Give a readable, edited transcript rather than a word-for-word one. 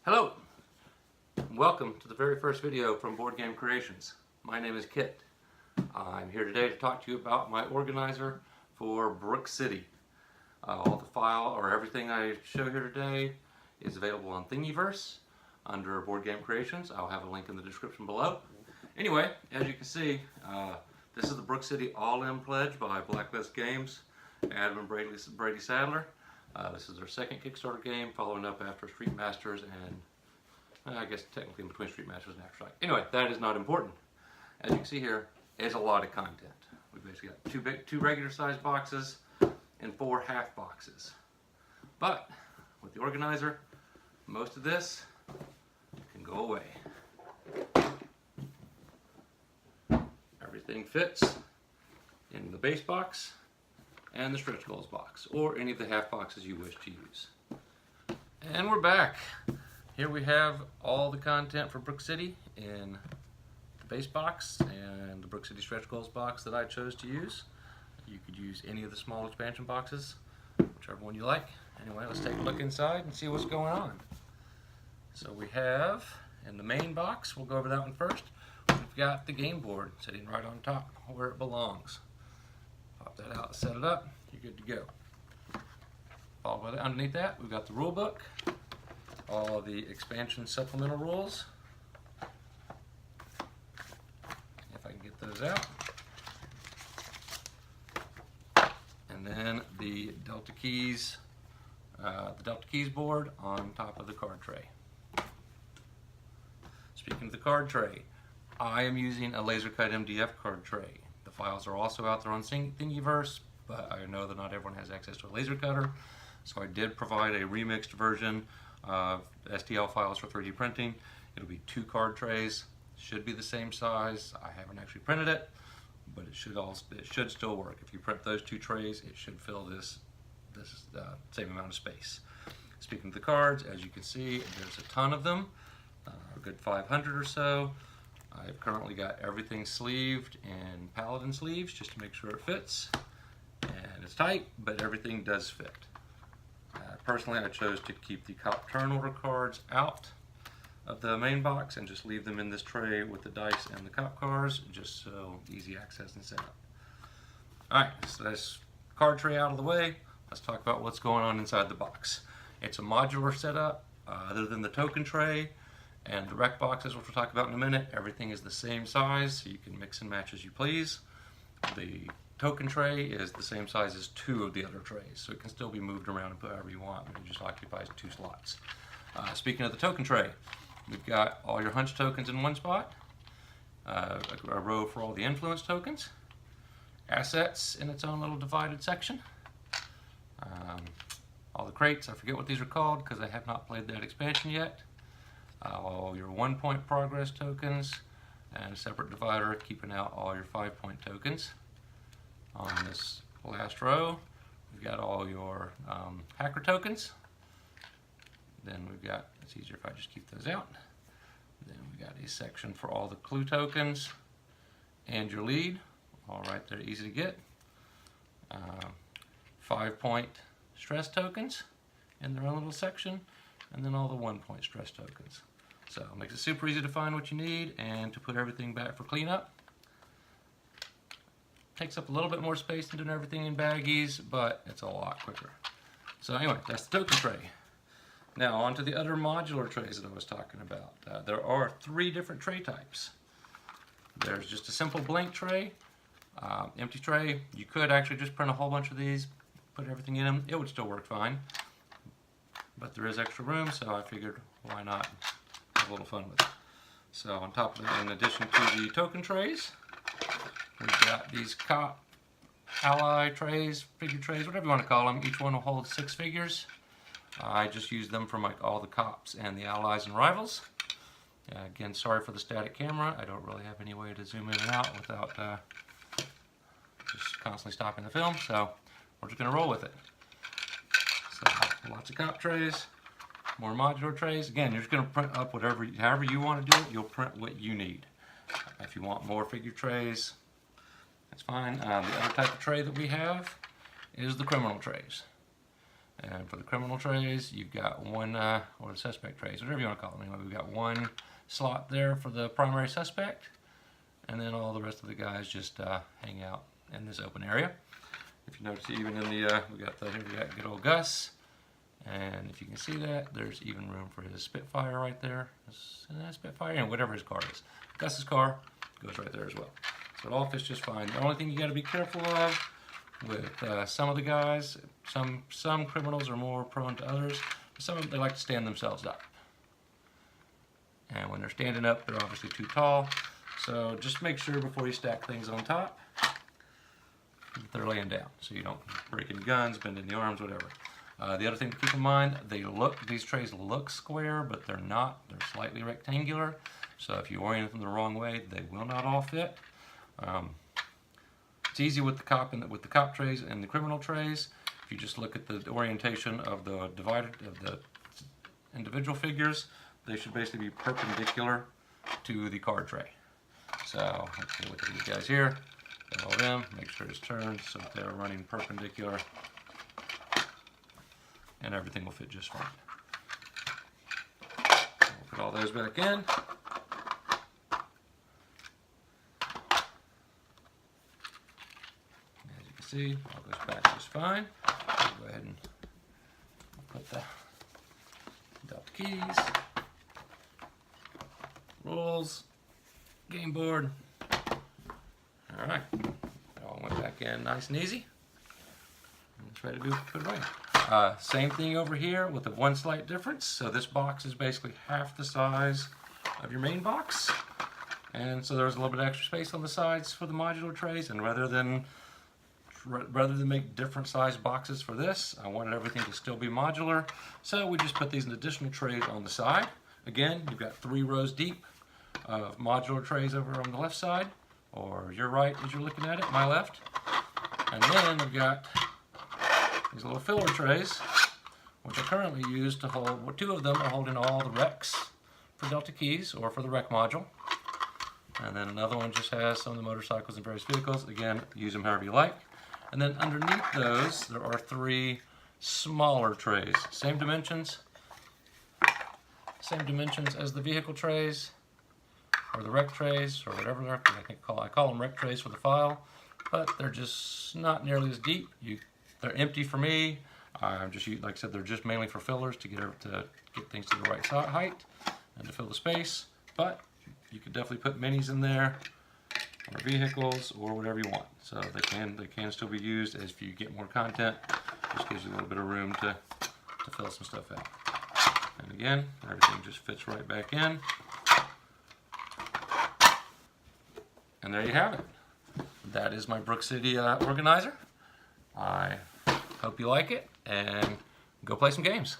Hello! Welcome to the very first video from Board Game Creations. My name is Kit. I'm here today to talk to you about my organizer for Brook City. All the file or everything I show here today is available on Thingiverse under Board Game Creations. I'll have a link in the description below. Anyway, as you can see, this is the Brook City All-In Pledge by Blacklist Games, Adam and Brady Sadler. This is their second Kickstarter game, following up after Street Masters and I guess technically in between Street Masters and Aftershock. Anyway, that is not important. As you can see here, it's a lot of content. We've basically got two regular sized boxes and 4 half boxes. But with the organizer, most of this can go away. Everything fits in the base box and the stretch goals box, or any of the half boxes you wish to use. And we're back. Here we have all the content for Brook City in the base box and the Brook City stretch goals box that I chose to use. You could use any of the small expansion boxes, whichever one you like. Anyway, let's take a look inside and see what's going on. So we have, in the main box, we'll go over that one first, we've got the game board sitting right on top where it belongs. Pop that out, set it up, you're good to go. Followed by that, underneath that, we've got the rule book, all the expansion supplemental rules. If I can get those out. And then the Delta Keys board on top of the card tray. Speaking of the card tray, I am using a laser cut MDF card tray. The files are also out there on Thingiverse, but I know that not everyone has access to a laser cutter, so I did provide a remixed version of STL files for 3D printing. It'll be 2 card trays, should be the same size. I haven't actually printed it, but it should still work. If you print those 2 trays, it should fill this same amount of space. Speaking of the cards, as you can see, there's a ton of them, a good 500 or so. I've currently got everything sleeved in Paladin sleeves just to make sure it fits. And it's tight, but everything does fit. Personally, I chose to keep the cop turn order cards out of the main box and just leave them in this tray with the dice and the cop cards, just so easy access and setup. Alright, so that's card tray out of the way. Let's talk about what's going on inside the box. It's a modular setup. Other than the token tray and the rec boxes, which we'll talk about in a minute, everything is the same size, so you can mix and match as you please. The token tray is the same size as 2 of the other trays, so it can still be moved around and put however you want, but it just occupies 2 slots. Speaking of the token tray, we've got all your hunch tokens in one spot, a row for all the influence tokens, assets in its own little divided section, all the crates, I forget what these are called because I have not played that expansion yet, all your 1-point progress tokens, and a separate divider keeping out all your 5-point tokens. On this last row, we've got all your hacker tokens. Then we've got, it's easier if I just keep those out. Then we've got a section for all the clue tokens and your lead, all right there, easy to get. 5-point stress tokens in their own little section, and then all the 1-point stress tokens. So it makes it super easy to find what you need and to put everything back for cleanup. Takes up a little bit more space than doing everything in baggies, but it's a lot quicker. So anyway, that's the token tray. Now on to the other modular trays that I was talking about. There are 3 different tray types. There's just a simple blank tray, empty tray. You could actually just print a whole bunch of these, put everything in them. It would still work fine. But there is extra room, so I figured why not have a little fun with it. So on top of that, in addition to the token trays, we've got these cop ally trays, figure trays, whatever you want to call them. Each one will hold 6 figures. I just use them for all the cops and the allies and rivals. Again, sorry for the static camera. I don't really have any way to zoom in and out without just constantly stopping the film, so we're just going to roll with it. So lots of cop trays, more modular trays. Again, you're just going to print up however you want to do it. You'll print what you need. If you want more figure trays, that's fine. The other type of tray that we have is the criminal trays. And for the criminal trays, you've got one, or the suspect trays, whatever you want to call them. Anyway, we've got one slot there for the primary suspect, and then all the rest of the guys just hang out in this open area. If you notice, even in the, here we got good old Gus, and if you can see that, there's even room for his Spitfire right there. Spitfire, and whatever his car is. Gus's car goes right there as well. So it all fits just fine. The only thing you got to be careful of with some of the guys, some criminals are more prone to others, but some of them, they like to stand themselves up. And when they're standing up, they're obviously too tall. So just make sure before you stack things on top that they're laying down, so you don't break any guns, bend any arms, whatever. The other thing to keep in mind, these trays look square, but they're not. They're slightly rectangular. So if you orient them the wrong way, they will not all fit. It's easy with the cop trays and the criminal trays. If you just look at the orientation of the individual figures, they should basically be perpendicular to the card tray. So let's look at these guys here. Hold them, make sure it's turned so that they're running perpendicular, and everything will fit just fine. We'll put all those back in. As you can see, all goes back just fine. We'll go ahead and put the keys, rules, game board. All right, it all went back in nice and easy. And it's ready to put it away. Same thing over here with the one slight difference. So this box is basically half the size of your main box. And so there's a little bit of extra space on the sides for the modular trays. And rather than make different size boxes for this, I wanted everything to still be modular. So we just put these in additional trays on the side. Again, you've got 3 rows deep of modular trays over on the left side, or your right as you're looking at it, my left. And then we've got these little filler trays, which are currently used to hold, 2 of them are holding all the recs for Delta keys, or for the rec module. And then another one just has some of the motorcycles and various vehicles. Again, use them however you like. And then underneath those, there are 3 smaller trays. Same dimensions as the vehicle trays, or the rec trays, or whatever they're, I call them rec trays for the file, but they're just not nearly as deep. They're empty for me. I'm just, like I said, they're just mainly for fillers to get things to the right height and to fill the space. But you could definitely put minis in there, or vehicles, or whatever you want. So they can still be used as if you get more content. Just gives you a little bit of room to fill some stuff out. And again, everything just fits right back in. And there you have it. That is my Brook City organizer. I hope you like it, and go play some games.